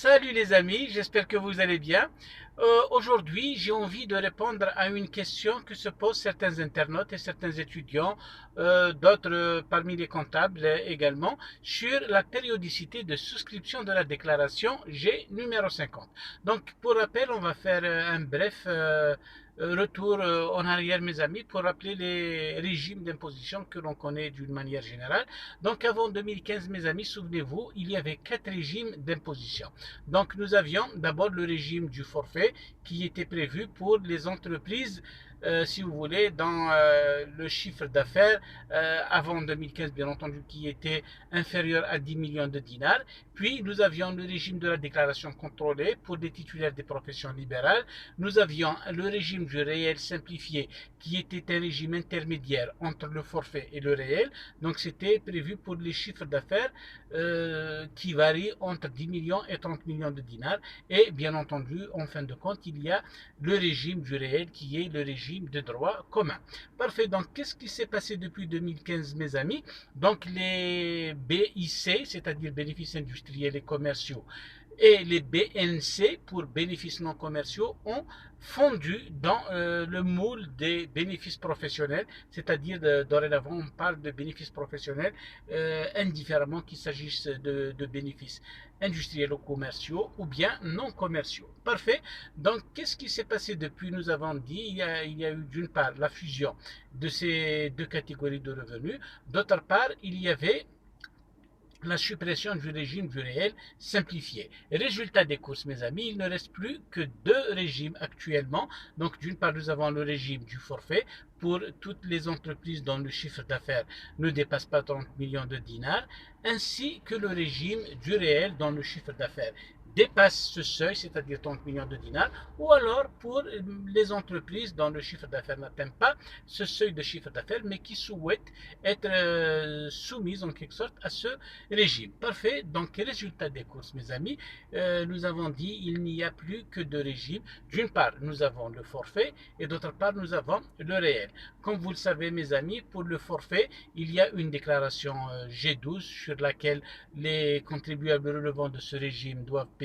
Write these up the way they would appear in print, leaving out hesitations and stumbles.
Salut les amis, j'espère que vous allez bien. Aujourd'hui, j'ai envie de répondre à une question que se posent certains internautes et certains étudiants, d'autres parmi les comptables également, sur la périodicité de souscription de la déclaration G numéro 50. Donc, pour rappel, on va faire un bref retour en arrière, mes amis, pour rappeler les régimes d'imposition que l'on connaît d'une manière générale. Donc, avant 2015, mes amis, souvenez-vous, il y avait quatre régimes d'imposition. Donc nous avions d'abord le régime du forfait qui était prévu pour les entreprises, si vous voulez, dans le chiffre d'affaires avant 2015, bien entendu, qui était inférieur à 10 millions de dinars. Puis nous avions le régime de la déclaration contrôlée pour les titulaires des professions libérales. Nous avions le régime du réel simplifié qui était un régime intermédiaire entre le forfait et le réel. Donc c'était prévu pour les chiffres d'affaires qui varient entre 10 millions et 30 millions de dinars. Et bien entendu, en fin de compte, il y a le régime du réel qui est le régime de droit commun. Parfait. Donc, qu'est-ce qui s'est passé depuis 2015, mes amis? Donc, les BIC, c'est-à-dire bénéfices industriels et commerciaux, et les BNC pour bénéfices non commerciaux ont fondu dans le moule des bénéfices professionnels, c'est-à-dire dorénavant on parle de bénéfices professionnels indifféremment qu'il s'agisse de bénéfices industriels ou commerciaux ou bien non commerciaux. Parfait. Donc qu'est-ce qui s'est passé depuis? Nous avons dit il y a eu d'une part la fusion de ces deux catégories de revenus, d'autre part il y avait la suppression du régime du réel simplifié. Résultat des courses, mes amis, il ne reste plus que deux régimes actuellement. Donc, d'une part, nous avons le régime du forfait pour toutes les entreprises dont le chiffre d'affaires ne dépasse pas 30 millions de dinars, ainsi que le régime du réel dont le chiffre d'affaires dépasse ce seuil, c'est-à-dire 30 millions de dinars, ou alors pour les entreprises dont le chiffre d'affaires n'atteint pas ce seuil de chiffre d'affaires, mais qui souhaitent être soumises en quelque sorte à ce régime. Parfait. Donc, résultat des courses, mes amis, nous avons dit il n'y a plus que deux régimes. D'une part, nous avons le forfait et d'autre part, nous avons le réel. Comme vous le savez, mes amis, pour le forfait, il y a une déclaration G12 sur laquelle les contribuables relevant de ce régime doivent payer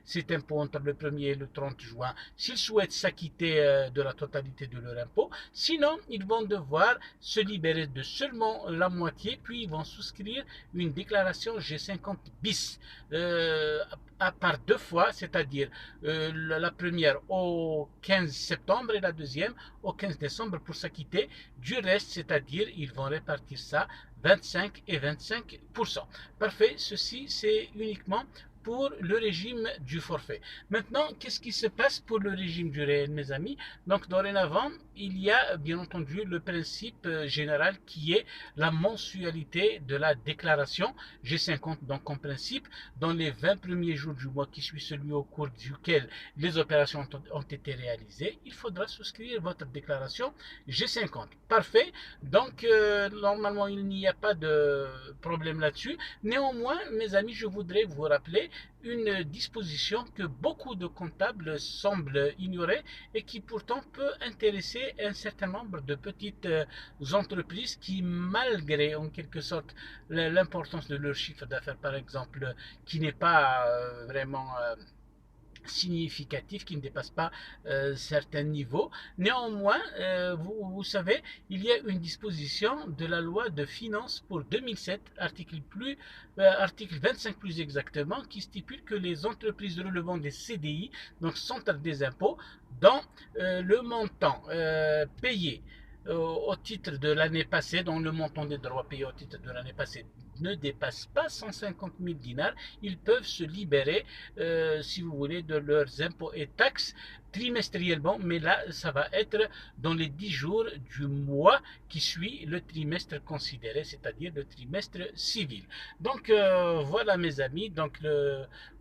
cet impôt entre le 1er et le 30 juin s'ils souhaitent s'acquitter de la totalité de leur impôt. Sinon, ils vont devoir se libérer de seulement la moitié, puis ils vont souscrire une déclaration G50 bis par deux fois, c'est-à-dire la première au 15 septembre et la deuxième au 15 décembre pour s'acquitter du reste, c'est-à-dire ils vont répartir ça 25 et 25%. Parfait, ceci c'est uniquement pour le régime du forfait. Maintenant, qu'est-ce qui se passe pour le régime du réel, mes amis? Donc, dorénavant, il y a bien entendu le principe général qui est la mensualité de la déclaration G50. Donc, en principe, dans les 20 premiers jours du mois qui suit celui au cours duquel les opérations ont été réalisées, il faudra souscrire votre déclaration G50. Parfait. Donc, normalement, il n'y a pas de problème là-dessus. Néanmoins, mes amis, je voudrais vous rappeler une disposition que beaucoup de comptables semblent ignorer et qui pourtant peut intéresser un certain nombre de petites entreprises qui, malgré en quelque sorte l'importance de leur chiffre d'affaires, par exemple, qui n'est pas vraiment significatif qui ne dépasse pas certains niveaux. Néanmoins, vous savez, il y a une disposition de la loi de finances pour 2007, article 25 plus exactement, qui stipule que les entreprises relevant des CDI, donc centres des impôts, dont le montant payé au titre de l'année passée, dont le montant des droits payés au titre de l'année passée ne dépasse pas 150 000 dinars, ils peuvent se libérer, si vous voulez, de leurs impôts et taxes trimestriellement, mais là, ça va être dans les 10 jours du mois qui suit le trimestre considéré, c'est-à-dire le trimestre civil. Donc, voilà mes amis, donc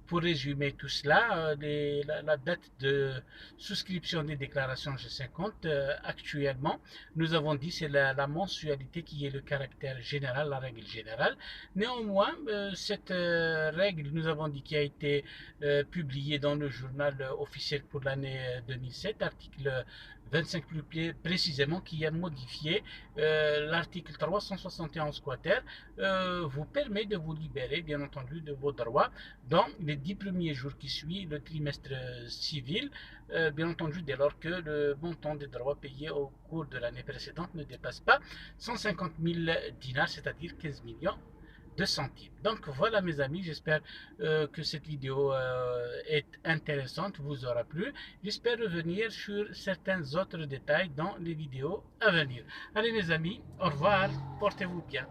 pour résumer tout cela, la date de souscription des déclarations G50 actuellement, nous avons dit c'est la mensualité qui est le caractère général, la règle générale. Néanmoins, cette règle, nous avons dit qui a été publiée dans le journal officiel pour l'année 2007, article 25 plus précisément, qui a modifié l'article 371 quater, vous permet de vous libérer, bien entendu, de vos droits dans les 10 premiers jours qui suivent le trimestre civil, bien entendu, dès lors que le montant des droits payés au cours de l'année précédente ne dépasse pas 150 000 dinars, c'est-à-dire 15 millions de centimes. Donc voilà mes amis, j'espère que cette vidéo est intéressante, vous aura plu. J'espère revenir sur certains autres détails dans les vidéos à venir. Allez mes amis, au revoir, portez-vous bien.